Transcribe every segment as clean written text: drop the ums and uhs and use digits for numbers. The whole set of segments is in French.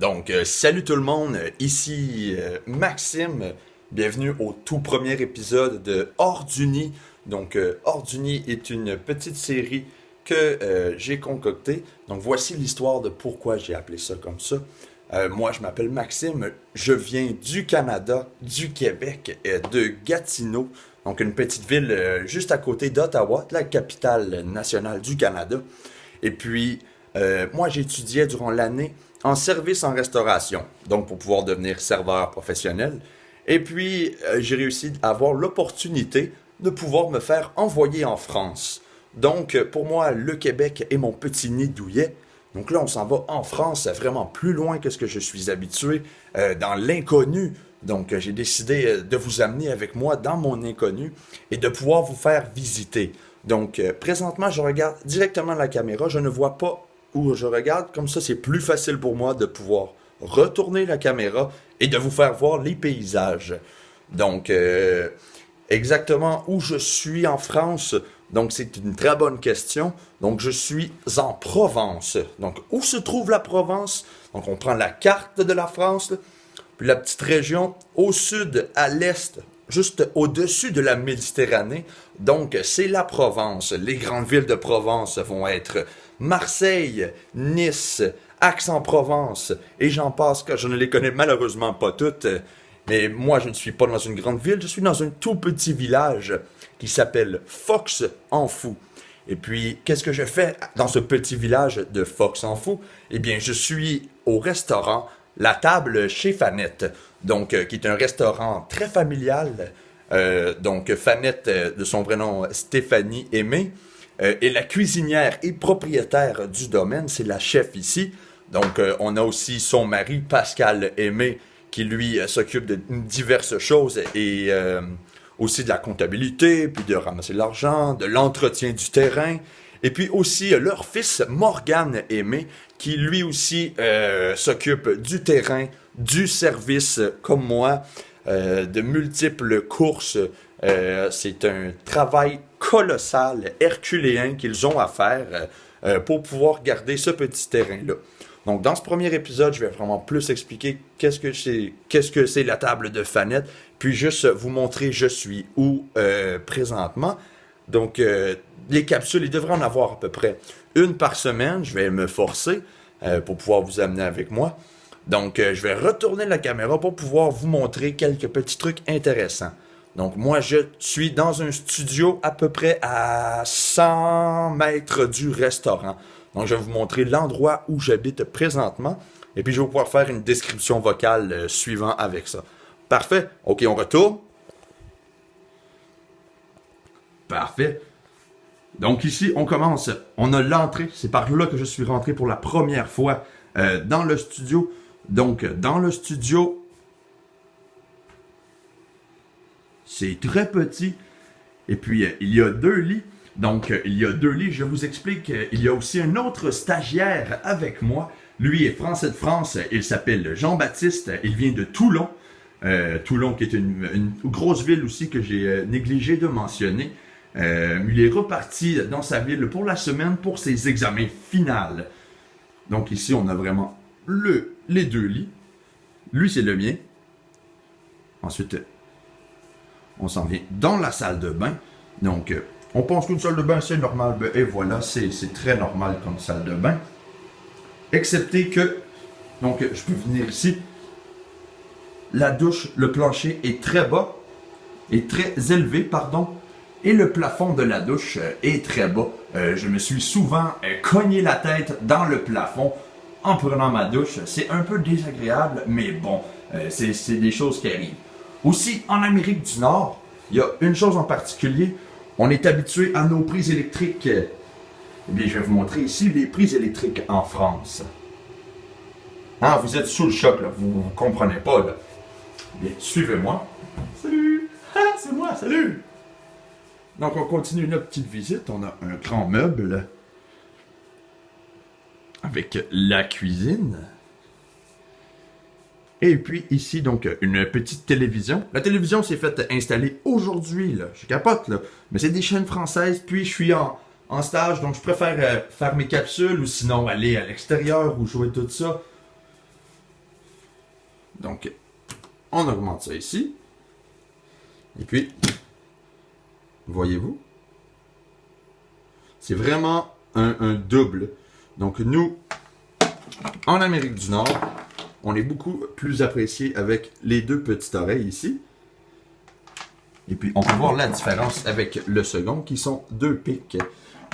Donc, salut tout le monde, ici Maxime, bienvenue au tout premier épisode de Hors du Nid. Donc, Hors du Nid est une petite série que j'ai concoctée. Donc, voici l'histoire de pourquoi j'ai appelé ça comme ça. Moi, je m'appelle Maxime, je viens du Canada, du Québec, de Gatineau, donc une petite ville juste à côté d'Ottawa, la capitale nationale du Canada. Et puis, moi, j'étudiais durant l'année en service en restauration, donc pour pouvoir devenir serveur professionnel. Et puis, j'ai réussi à avoir l'opportunité de pouvoir me faire envoyer en France. Donc, pour moi, le Québec est mon petit nid douillet. Donc là, on s'en va en France, vraiment plus loin que ce que je suis habitué, dans l'inconnu. Donc, j'ai décidé de vous amener avec moi dans mon inconnu et de pouvoir vous faire visiter. Donc, présentement, je regarde directement la caméra, je ne vois pas où je regarde, comme ça c'est plus facile pour moi de pouvoir retourner la caméra et de vous faire voir les paysages. Donc, exactement où je suis en France, donc c'est une très bonne question. Donc, je suis en Provence. Donc, où se trouve la Provence? Donc, on prend la carte de la France, là, puis la petite région au sud, à l'est, juste au-dessus de la Méditerranée. Donc, c'est la Provence. Les grandes villes de Provence vont être Marseille, Nice, Aix-en-Provence, et j'en passe, car je ne les connais malheureusement pas toutes. Mais moi, je ne suis pas dans une grande ville, je suis dans un tout petit village qui s'appelle Fox-en-Fou. Et puis, qu'est-ce que je fais dans ce petit village de Fox-en-Fou? Eh bien, je suis au restaurant La Table chez Fanette, donc qui est un restaurant très familial. Donc, Fanette, de son vrai nom, Stéphanie Aimé, et la cuisinière et propriétaire du domaine, c'est la chef ici. Donc, on a aussi son mari, Pascal Aimé, qui lui s'occupe de diverses choses et aussi de la comptabilité, puis de ramasser l'argent, de l'entretien du terrain. Et puis aussi leur fils, Morgane Aimé, qui lui aussi s'occupe du terrain, du service, comme moi, de multiples courses. C'est un travail colossal, herculéen qu'ils ont à faire pour pouvoir garder ce petit terrain-là. Donc, dans ce premier épisode, je vais vraiment plus expliquer qu'est-ce que c'est la table de Fanette, puis juste vous montrer je suis où présentement. Donc, les capsules, il devrait en avoir à peu près une par semaine. Je vais me forcer pour pouvoir vous amener avec moi. Donc, je vais retourner la caméra pour pouvoir vous montrer quelques petits trucs intéressants. Donc, moi, je suis dans un studio à peu près à 100 mètres du restaurant. Donc, je vais vous montrer l'endroit où j'habite présentement. Et puis, je vais pouvoir faire une description vocale suivant avec ça. Parfait. OK, on retourne. Parfait. Donc, ici, on commence. On a l'entrée. C'est par là que je suis rentré pour la première fois dans le studio. Donc, dans le studio, c'est très petit. Et puis, il y a deux lits. Donc, il y a deux lits. Je vous explique. Il y a aussi un autre stagiaire avec moi. Lui est français de France. Il s'appelle Jean-Baptiste. Il vient de Toulon. Toulon, qui est une grosse ville aussi que j'ai négligé de mentionner. Il est reparti dans sa ville pour la semaine pour ses examens finaux. Donc, ici, on a vraiment les deux lits. Lui, c'est le mien. Ensuite, on s'en vient dans la salle de bain. Donc, on pense qu'une salle de bain, c'est normal. Et voilà, c'est très normal comme salle de bain. Excepté que, donc, je peux venir ici. La douche, le plancher est très bas, est très élevé, pardon. Et le plafond de la douche est très bas. Je me suis souvent cogné la tête dans le plafond en prenant ma douche. C'est un peu désagréable, mais bon, c'est des choses qui arrivent. Aussi, en Amérique du Nord, il y a une chose en particulier. On est habitué à nos prises électriques. Eh bien, je vais vous montrer ici les prises électriques en France. Ah, vous êtes sous le choc, là. Vous ne comprenez pas, là. Bien, suivez-moi. Salut! Ah, c'est moi, salut! Donc, on continue notre petite visite. On a un grand meuble avec la cuisine. Et puis ici, donc, une petite télévision. La télévision s'est faite installer aujourd'hui, là. Je capote, là. Mais c'est des chaînes françaises. Puis, je suis en stage, donc je préfère faire mes capsules ou sinon aller à l'extérieur ou jouer tout ça. Donc, on augmente ça ici. Et puis, voyez-vous, c'est vraiment un double. Donc, nous, en Amérique du Nord, on est beaucoup plus apprécié avec les deux petites oreilles ici. Et puis, on peut voir la différence avec le second, qui sont deux pics.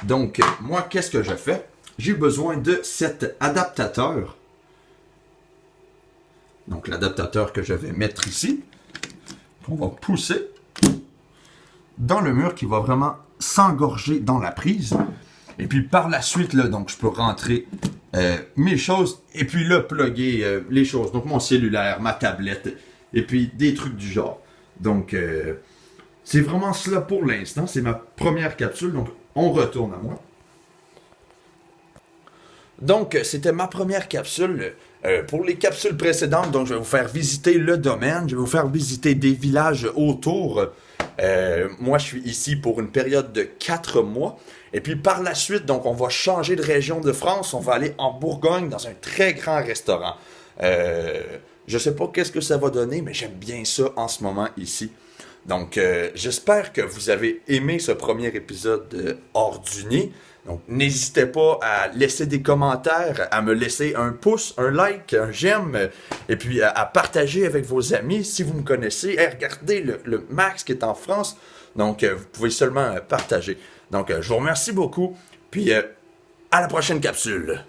Donc, moi, qu'est-ce que je fais? J'ai besoin de cet adaptateur. Donc, l'adaptateur que je vais mettre ici, qu'on va pousser dans le mur qui va vraiment s'engorger dans la prise. Et puis, par la suite, là, donc, je peux rentrer mes choses et puis là, plugger les choses. Donc, mon cellulaire, ma tablette et puis des trucs du genre. Donc, c'est vraiment cela pour l'instant. C'est ma première capsule. Donc, on retourne à moi. Donc, c'était ma première capsule. Pour les capsules précédentes, donc, je vais vous faire visiter le domaine. Je vais vous faire visiter des villages autour. Moi, je suis ici pour une période de 4 mois. Et puis, par la suite, donc, on va changer de région de France. On va aller en Bourgogne dans un très grand restaurant. Je sais pas qu'est-ce que ça va donner, mais j'aime bien ça en ce moment ici. Donc, j'espère que vous avez aimé ce premier épisode de Hors du Nid. Donc, n'hésitez pas à laisser des commentaires, à me laisser un pouce, un like, un j'aime, et puis à partager avec vos amis si vous me connaissez. Hey, regardez le Max qui est en France. Donc, vous pouvez seulement partager. Donc, je vous remercie beaucoup. Puis, à la prochaine capsule.